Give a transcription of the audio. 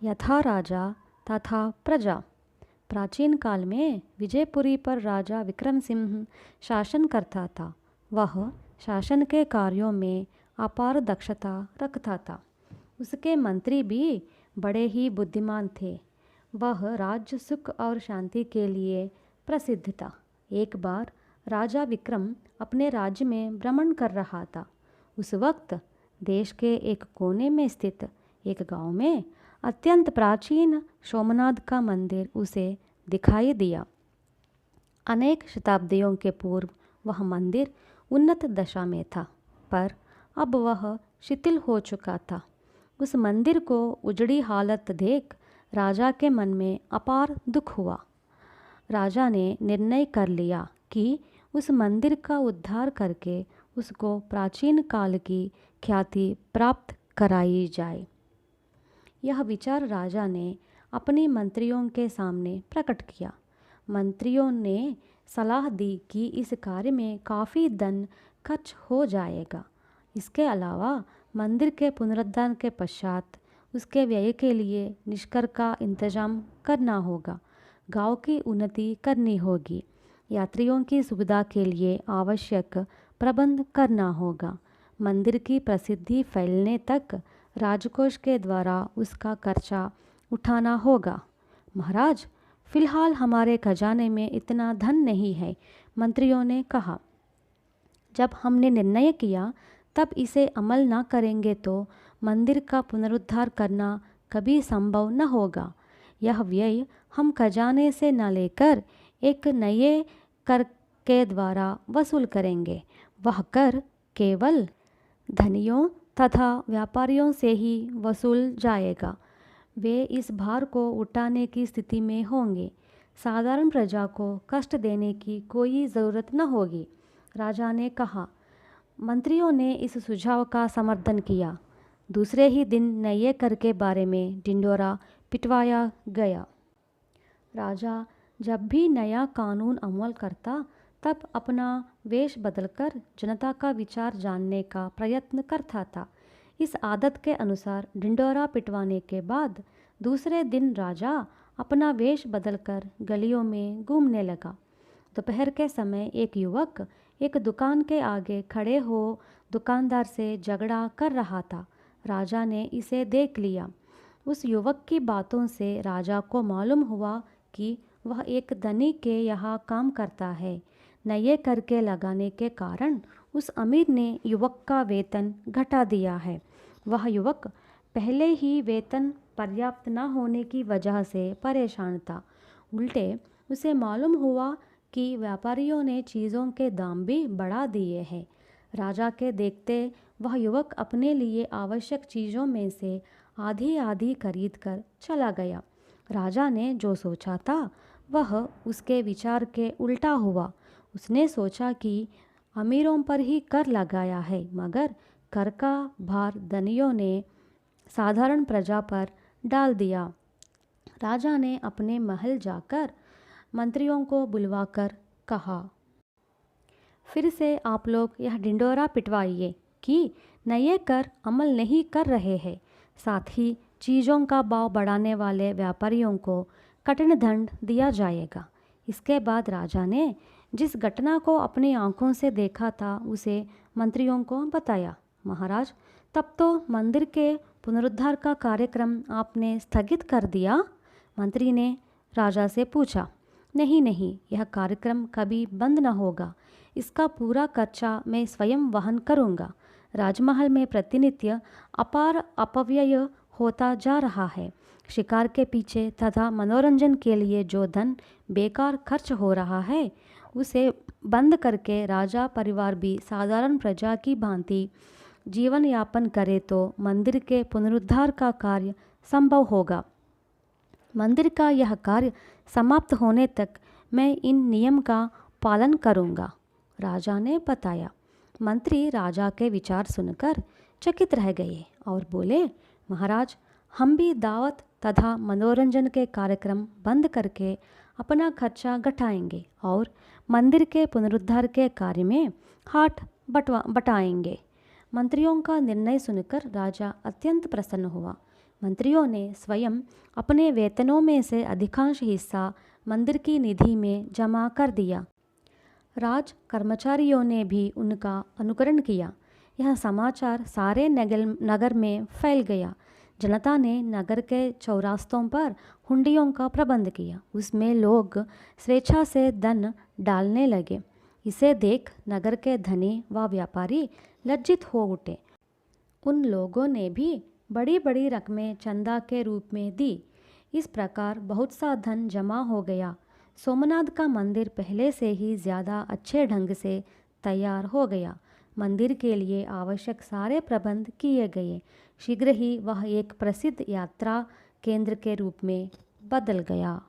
यथा राजा तथा प्रजा। प्राचीन काल में विजयपुरी पर राजा विक्रम सिंह शासन करता था। वह शासन के कार्यों में अपार दक्षता रखता था। उसके मंत्री भी बड़े ही बुद्धिमान थे। वह राज्य सुख और शांति के लिए प्रसिद्ध था। एक बार राजा विक्रम अपने राज्य में भ्रमण कर रहा था। उस वक्त देश के एक कोने में स्थित एक गांव में अत्यंत प्राचीन सोमनाथ का मंदिर उसे दिखाई दिया। अनेक शताब्दियों के पूर्व वह मंदिर उन्नत दशा में था, पर अब वह शिथिल हो चुका था। उस मंदिर को उजड़ी हालत देख राजा के मन में अपार दुख हुआ। राजा ने निर्णय कर लिया कि उस मंदिर का उद्धार करके उसको प्राचीन काल की ख्याति प्राप्त कराई जाए। यह विचार राजा ने अपने मंत्रियों के सामने प्रकट किया। मंत्रियों ने सलाह दी कि इस कार्य में काफ़ी धन खर्च हो जाएगा। इसके अलावा मंदिर के पुनरुद्धार के पश्चात उसके व्यय के लिए निष्कर का इंतजाम करना होगा। गांव की उन्नति करनी होगी। यात्रियों की सुविधा के लिए आवश्यक प्रबंध करना होगा। मंदिर की प्रसिद्धि फैलने तक राजकोष के द्वारा उसका खर्चा उठाना होगा। महाराज, फिलहाल हमारे खजाने में इतना धन नहीं है, मंत्रियों ने कहा। जब हमने निर्णय किया तब इसे अमल न करेंगे तो मंदिर का पुनरुद्धार करना कभी संभव न होगा। यह व्यय हम खजाने से न लेकर एक नए कर के द्वारा वसूल करेंगे। वह कर केवल धनियों तथा व्यापारियों से ही वसूल जाएगा। वे इस भार को उठाने की स्थिति में होंगे। साधारण प्रजा को कष्ट देने की कोई ज़रूरत न होगी, राजा ने कहा। मंत्रियों ने इस सुझाव का समर्थन किया। दूसरे ही दिन नए कर के बारे में ढिंढोरा पिटवाया गया। राजा जब भी नया कानून अमल करता तब अपना वेश बदलकर जनता का विचार जानने का प्रयत्न करता था। इस आदत के अनुसार ढिंढोरा पिटवाने के बाद दूसरे दिन राजा अपना वेश बदलकर गलियों में घूमने लगा। दोपहर के समय एक युवक एक दुकान के आगे खड़े हो दुकानदार से झगड़ा कर रहा था। राजा ने इसे देख लिया। उस युवक की बातों से राजा को मालूम हुआ कि वह एक धनी के यहाँ काम करता है। नए कर के लगाने के कारण उस अमीर ने युवक का वेतन घटा दिया है। वह युवक पहले ही वेतन पर्याप्त न होने की वजह से परेशान था। उल्टे उसे मालूम हुआ कि व्यापारियों ने चीज़ों के दाम भी बढ़ा दिए हैं। राजा के देखते वह युवक अपने लिए आवश्यक चीज़ों में से आधी आधी खरीद कर चला गया। राजा ने जो सोचा था वह उसके विचार के उल्टा हुआ। उसने सोचा कि अमीरों पर ही कर लगाया है, मगर कर का भार धनियों ने साधारण प्रजा पर डाल दिया। राजा ने अपने महल जाकर मंत्रियों को बुलवाकर कहा, फिर से आप लोग यह ढिंडोरा पिटवाइए कि नए कर अमल नहीं कर रहे हैं। साथ ही चीज़ों का भाव बढ़ाने वाले व्यापारियों को कठिन दंड दिया जाएगा। इसके बाद राजा ने जिस घटना को अपनी आंखों से देखा था उसे मंत्रियों को बताया। महाराज, तब तो मंदिर के पुनरुद्धार का कार्यक्रम आपने स्थगित कर दिया? मंत्री ने राजा से पूछा। नहीं नहीं, यह कार्यक्रम कभी बंद न होगा। इसका पूरा खर्चा मैं स्वयं वहन करूँगा। राजमहल में प्रतिनित्य अपार अपव्यय होता जा रहा है। शिकार के पीछे तथा मनोरंजन के लिए जो धन बेकार खर्च हो रहा है उसे बंद करके राजा परिवार भी साधारण प्रजा की भांति जीवन यापन करे तो मंदिर के पुनरुद्धार का कार्य संभव होगा। मंदिर का यह कार्य समाप्त होने तक मैं इन नियम का पालन करूँगा, राजा ने बताया। मंत्री राजा के विचार सुनकर चकित रह गए और बोले, महाराज, हम भी दावत तथा मनोरंजन के कार्यक्रम बंद करके अपना खर्चा घटाएंगे और मंदिर के पुनरुद्धार के कार्य में हाथ बटाएंगे। मंत्रियों का निर्णय सुनकर राजा अत्यंत प्रसन्न हुआ। मंत्रियों ने स्वयं अपने वेतनों में से अधिकांश हिस्सा मंदिर की निधि में जमा कर दिया। राज कर्मचारियों ने भी उनका अनुकरण किया। यह समाचार सारे नगर में फैल गया। जनता ने नगर के चौरास्तों पर हुंडियों का प्रबंध किया। उसमें लोग स्वेच्छा से धन डालने लगे। इसे देख नगर के धनी व व्यापारी लज्जित हो उठे। उन लोगों ने भी बड़ी बड़ी रकमें चंदा के रूप में दी। इस प्रकार बहुत सा धन जमा हो गया। सोमनाथ का मंदिर पहले से ही ज़्यादा अच्छे ढंग से तैयार हो गया। मंदिर के लिए आवश्यक सारे प्रबंध किए गए। शीघ्र ही वह एक प्रसिद्ध यात्रा केंद्र के रूप में बदल गया।